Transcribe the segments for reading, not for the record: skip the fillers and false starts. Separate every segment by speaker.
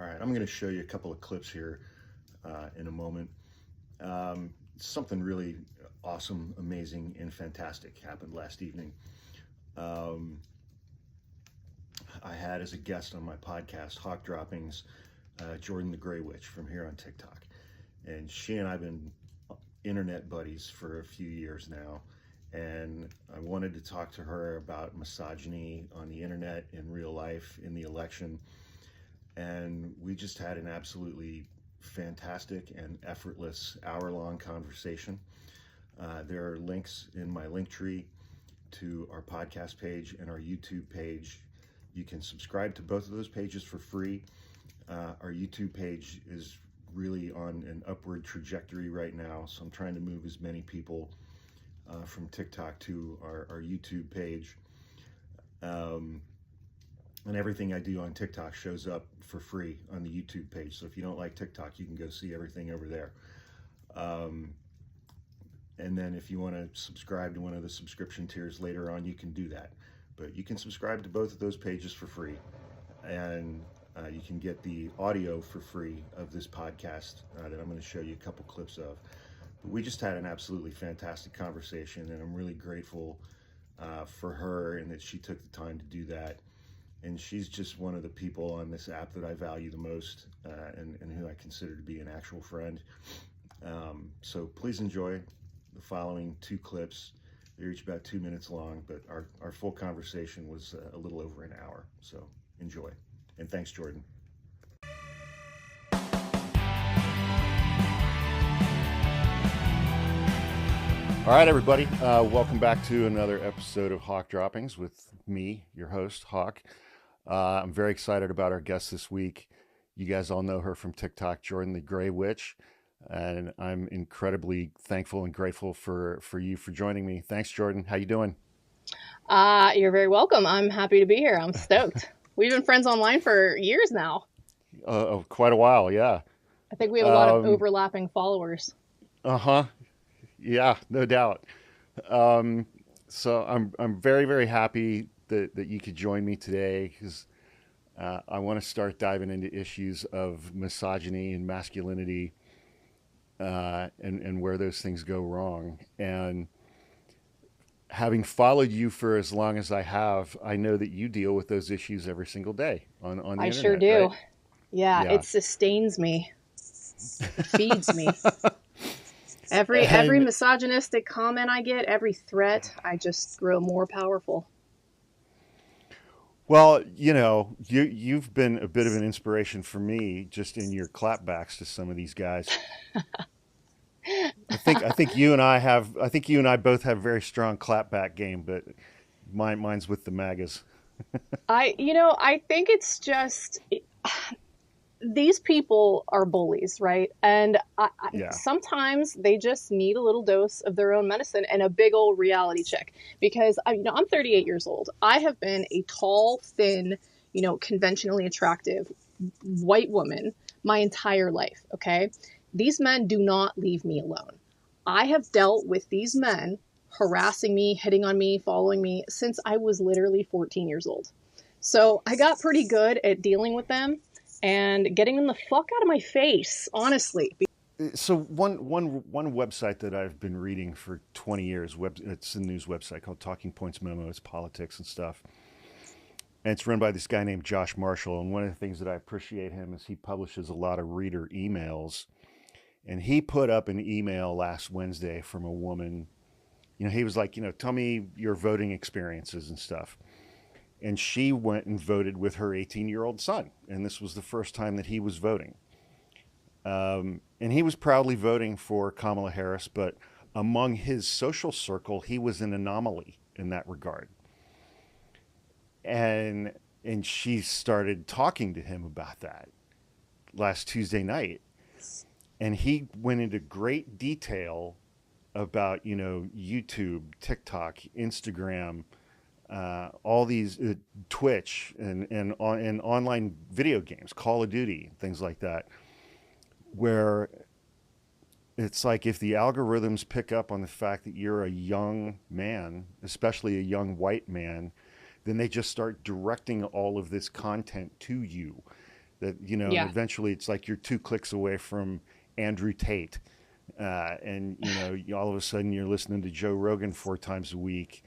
Speaker 1: All right, I'm going to show you a couple of clips here in a moment. Something really awesome, amazing, and fantastic happened last evening. Um, I had as a guest on my podcast, Hawk Droppings, Jordan the Grey Witch from here on TikTok. And she and I have been internet buddies for a few years now. And I wanted to talk to her about misogyny on the internet, in real life, in the election. And we just had an absolutely fantastic and effortless hour-long conversation. There are links in my link tree to our podcast page and our YouTube page. You can subscribe to both of those pages for free. Our YouTube page is really on an upward trajectory right now, so I'm trying to move as many people from TikTok to our YouTube page. And everything I do on TikTok shows up for free on the YouTube page. So if you don't like TikTok, you can go see everything over there. And then if you want to subscribe to one of the subscription tiers later on, you can do that. But you can subscribe to both of those pages for free. And you can get the audio for free of this podcast that I'm going to show you a couple clips of. But we just had an absolutely fantastic conversation, and I'm really grateful for her and that she took the time to do that. And she's just one of the people on this app that I value the most and who I consider to be an actual friend. So please enjoy the following two clips. They're each about 2 minutes long, but our full conversation was a little over an hour. So enjoy. And thanks, Jordan. All right, everybody. Welcome back to another episode of Hawk Droppings with me, your host, Hawk. I'm very excited about our guest this week. You guys all know her from TikTok, Jordan the Grey Witch, and I'm incredibly thankful and grateful for you for joining me. Thanks, Jordan. How you doing?
Speaker 2: You're very welcome. I'm happy to be here. I'm stoked. We've been friends online for years now.
Speaker 1: Quite a while, yeah.
Speaker 2: I think we have a lot of overlapping followers.
Speaker 1: Yeah, no doubt. So I'm very, very happy that you could join me today, because I want to start diving into issues of misogyny and masculinity and where those things go wrong. And having followed you for as long as I have, I know that you deal with those issues every single day on the internet.
Speaker 2: I sure do.
Speaker 1: Right?
Speaker 2: Yeah, it sustains me. It feeds me. Every misogynistic comment I get, every threat, I just grow more powerful.
Speaker 1: Well, you've been a bit of an inspiration for me just in your clapbacks to some of these guys. I think you and I both have very strong clapback game, but mine's with the MAGAs.
Speaker 2: I think it's just these people are bullies, right? And sometimes they just need a little dose of their own medicine and a big old reality check. Because I'm 38 years old. I have been a tall, thin, conventionally attractive white woman my entire life. Okay, these men do not leave me alone. I have dealt with these men harassing me, hitting on me, following me since I was literally 14 years old. So I got pretty good at dealing with them and getting them the fuck out of my face, honestly.
Speaker 1: So one website that I've been reading for 20 years, it's a news website called Talking Points Memo. It's politics and stuff. And it's run by this guy named Josh Marshall. And one of the things that I appreciate him is he publishes a lot of reader emails. And he put up an email last Wednesday from a woman. He was like, tell me your voting experiences and stuff. And she went and voted with her 18-year-old son. And this was the first time that he was voting. And he was proudly voting for Kamala Harris, but among his social circle, he was an anomaly in that regard. And she started talking to him about that last Tuesday night. And he went into great detail about, YouTube, TikTok, Instagram, all these Twitch and online video games, Call of Duty, things like that, where it's like if the algorithms pick up on the fact that you're a young man, especially a young white man, then they just start directing all of this content to you. that, you know, and
Speaker 2: Yeah.
Speaker 1: eventually it's like you're 2 clicks away from Andrew Tate. And, you know, all of a sudden you're listening to Joe Rogan 4 times a week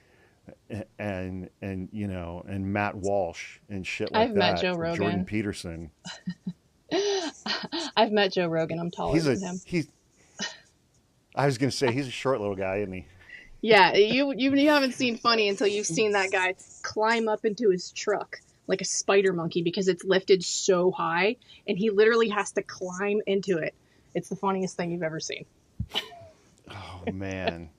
Speaker 1: and, you know, and Matt Walsh and shit like
Speaker 2: I've met
Speaker 1: that,
Speaker 2: Joe
Speaker 1: Jordan
Speaker 2: Rogan.
Speaker 1: Peterson.
Speaker 2: I've met Joe Rogan. I'm taller than him.
Speaker 1: I was going to say, he's a short little guy, isn't he?
Speaker 2: Yeah, you haven't seen funny until you've seen that guy climb up into his truck like a spider monkey because it's lifted so high and he literally has to climb into it. It's the funniest thing you've ever seen.
Speaker 1: Oh man.